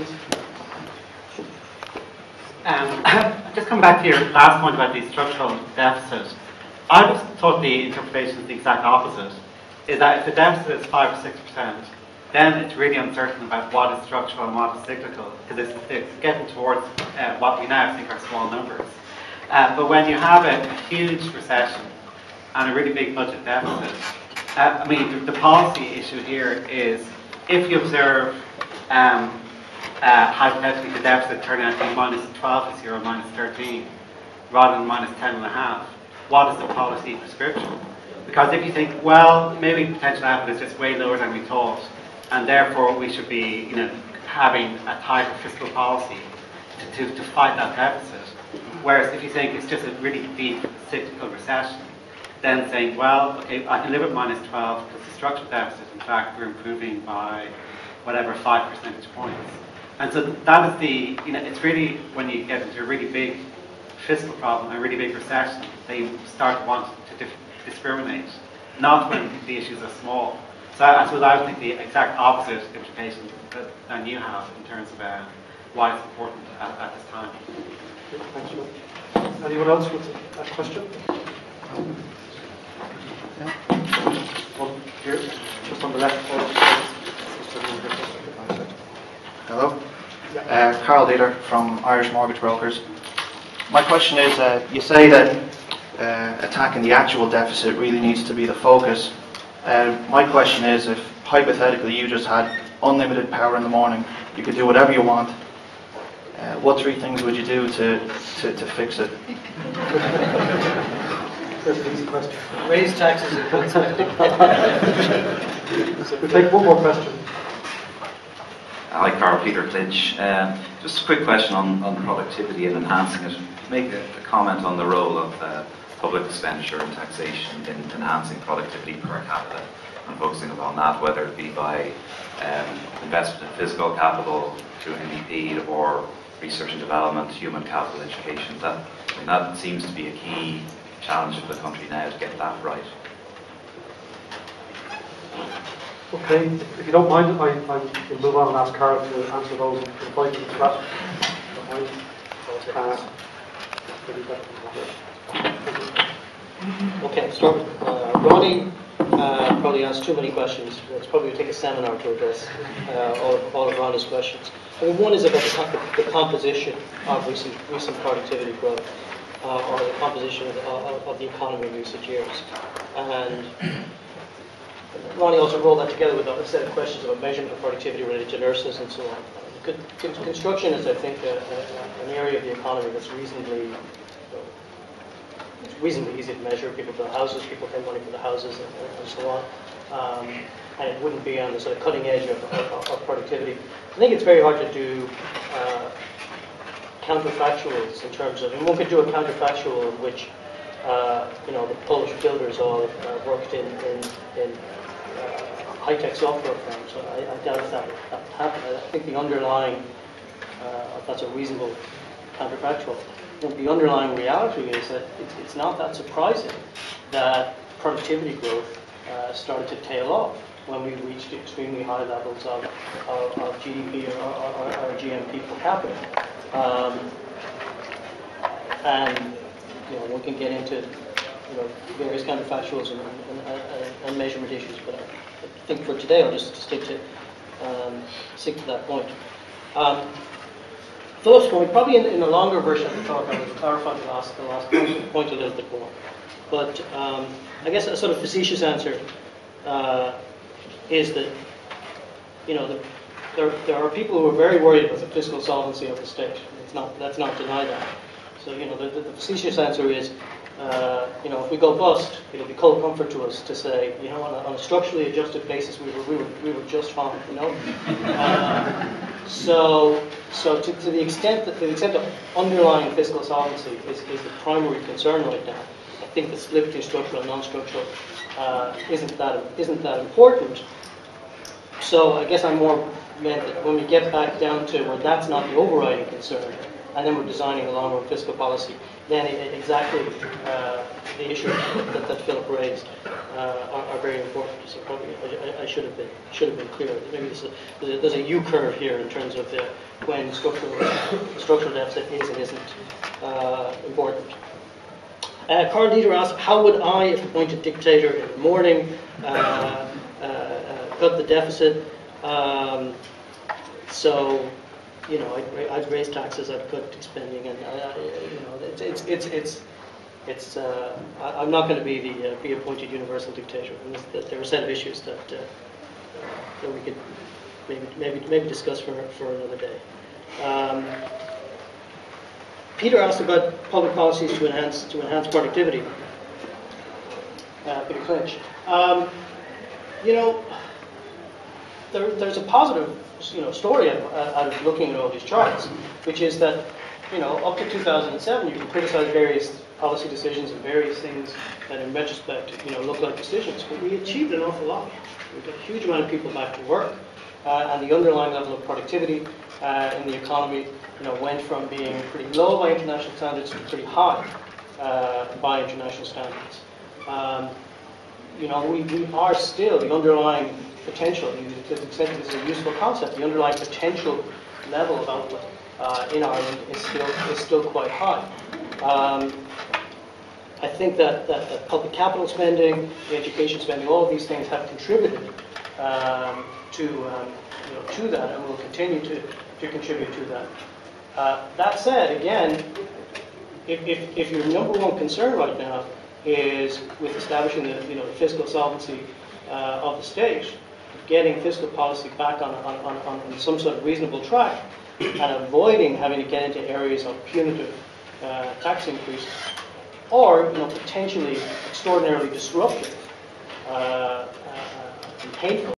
questions? Just come back to your last point about the structural deficit. I was thought the interpretation is the exact opposite. Is that if the deficit is 5 or 6%, then it's really uncertain about what is structural and what is cyclical, because it's getting towards what we now think are small numbers. But when you have a huge recession and a really big budget deficit, I mean, the policy issue here is if you observe hypothetically the deficit turning out to be minus 12 this year or minus 13 rather than minus 10.5, what is the policy prescription? Because if you think, well, maybe potential output is just way lower than we thought, and therefore we should be, having a tighter fiscal policy to fight that deficit. Whereas if you think it's just a really deep cyclical recession, then saying, well, okay, I can live at minus 12 because the structural deficit, in fact, we're improving by whatever 5 percentage points. And so that is the, it's really when you get into a really big fiscal problem, a really big recession, they start to want to discriminate, not when the issues are small. So I suppose I would think the exact opposite implication than you have in terms of why it's important at this time. Thanks, Sean. Anyone else with a question? One here, just on the left. Hello. Carl Dieter from Irish Mortgage Brokers. My question is, you say that attacking the actual deficit really needs to be the focus. My question is, if hypothetically you just had unlimited power in the morning, you could do whatever you want, what 3 things would you do to fix it? Raise taxes and cut spending. So we'll take one more question. Hi, Carl, Peter Clinch. Just a quick question on productivity and enhancing it. Make a comment on the role of public expenditure and taxation in enhancing productivity per capita and focusing upon that, whether it be by investment in physical capital through NDP or research and development, human capital, education. That seems to be a key challenge for the country now to get that right. Okay, if you don't mind, I will move on and ask Carl to answer those and invite you to that. Okay, so Ronnie probably asked too many questions. It's probably going to take a seminar to address all of Ronnie's questions. I mean, one is about the composition of recent productivity growth, or the composition of the economy in recent years. And Ronnie also rolled that together with a set of questions about measurement of productivity related to nurses and so on. Construction is, I think, an area of the economy that's reasonably easy to measure. People build houses, people pay money for the houses, and so on. And it wouldn't be on the sort of cutting edge of productivity. I think it's very hard to do counterfactuals in terms of, and one could do a counterfactual in which the Polish builders all worked in high-tech software firms. So I doubt if that would happen. I think the underlying, that's a reasonable counterfactual. The underlying reality is that it's not that surprising that productivity growth started to tail off when we reached extremely high levels of GDP or GMP per capita. And one can get into various counterfactuals and measurement issues, but I think for today I'll just stick to that point. First point, probably in the longer version of the talk, I will clarify the last point a little bit more. But I guess a sort of facetious answer is that there are people who are very worried about the fiscal solvency of the state. Let's not deny that. So the facetious answer is, if we go bust, it'll be cold comfort to us to say, on a structurally adjusted basis, we were just fine. So to the extent that underlying fiscal solvency is the primary concern right now, I think the split between structural and non-structural isn't that important. So I guess I'm more meant that when we get back down to where that's not the overriding concern, and then we're designing a long-run fiscal policy, then exactly the issue that Philip raised are very important. So probably I should have been clearer. Maybe there's a U curve here in terms of when structural deficit is and isn't important. Carl Dieter asked, how would I, if appointed dictator in the morning, cut the deficit? So, you know, I'd raise taxes, I'd cut spending, and you know, I'm not going to be the appointed universal dictator. And there are a set of issues that we could maybe discuss for another day. Peter asked about public policies to enhance productivity. Peter Clinch. You know, there's a positive, you know, story out of looking at all these charts, which is that, you know, up to 2007, you can criticize various policy decisions and various things that, in retrospect, you know, look like decisions, but we achieved an awful lot. We got a huge amount of people back to work, and the underlying level of productivity in the economy, you know, went from being pretty low by international standards to pretty high by international standards. You know, we are still the underlying potential, to the extent that this is a useful concept, the underlying potential level of output in Ireland is still quite high. I think that public capital spending, the education spending, all of these things have contributed to that, and will continue to contribute to that. That said, again, if your number one concern right now is with establishing the fiscal solvency of the state, getting fiscal policy back on some sort of reasonable track, and avoiding having to get into areas of punitive tax increase, or potentially extraordinarily disruptive and painful